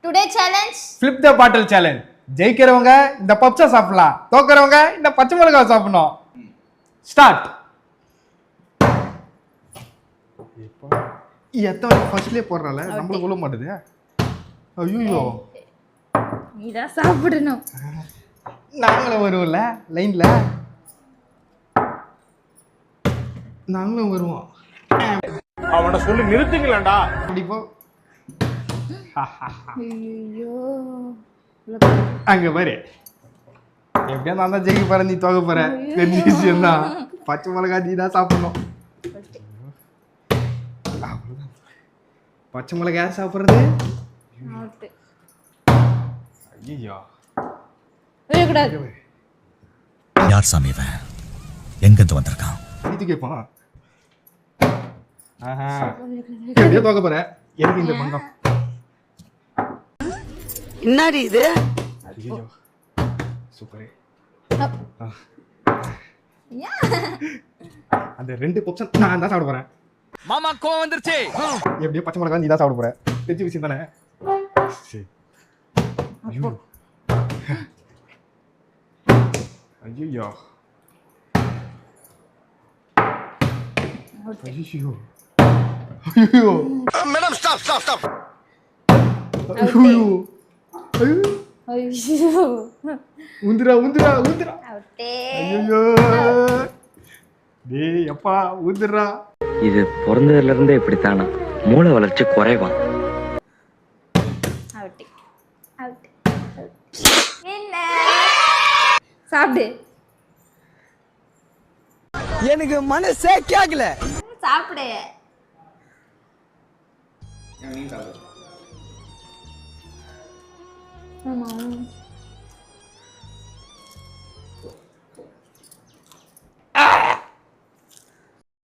Today challenge flip த பாட்டில் challenge. ஜெயிக்கிறவங்க இந்த பப்ஸை சாப்பிடலாம், தோக்குறவங்க இந்த பச்சை மிளகாய் சாப்பிடணும். ஸ்டார்ட். எத்தனை ஃபர்ஸ்ட்லயே போடுறால நம்மளுக்கு உள்ள மாட்டுது. ஐயோ நீதான் சாப்பிடணும். நாங்களும் வருவோம்ல லைன்ல, நாங்களும் வருவோம். அவனை சொல்லி நிறுத்துங்களேன்டா. கண்டிப்பா. ஐயோ அங்க பாரு, எப்படியா நான் தான் ஜெயிக்க போறேன், நீ தோக்க போற. தெரிஞ்ச விஷயம் தான். பச்சை மிளகாய் நீ தான் சாப்பிடணும். பச்சை மிளகாய் யார் சாப்பிடுறது? ஐயோ யார் சாமி இவன்? எங்கிருந்து வந்திருக்கான்? இது கேட்பான். எப்படியோ தோக்க போற. எனக்கு இந்த பங்கம். என்னடி இது? ஐயோ சூப்பர். அந்த ரெண்டு பப்ஸ் நான் தான் சாப்பிட போறேன். மாமா கோவம் வந்துருச்சு. எப்படியோ பச்சை மிளகாய் நீ தான் சாப்பிட போற. தெரிஞ்ச விஷயம் தானே. ஐயோ ஐயோ ஐயோ ஐயோ மேடம் ஸ்டாப் ஸ்டாப் ஸ்டாப். ஐயோ ஐயோ உந்திரா உந்திரா உந்திரா. அவுட்டே. ஐயோ டேய் அப்பா உந்திரா. இது பிறந்ததுல இருந்தே இப்படித்தானா? மூளை வளர்ச்சி குறைவா? அவுட்டே அவுட்டே. என்ன சாப்பிடு. எனக்கு மனசே கேக்கல. சாப்பிடு. ஆமா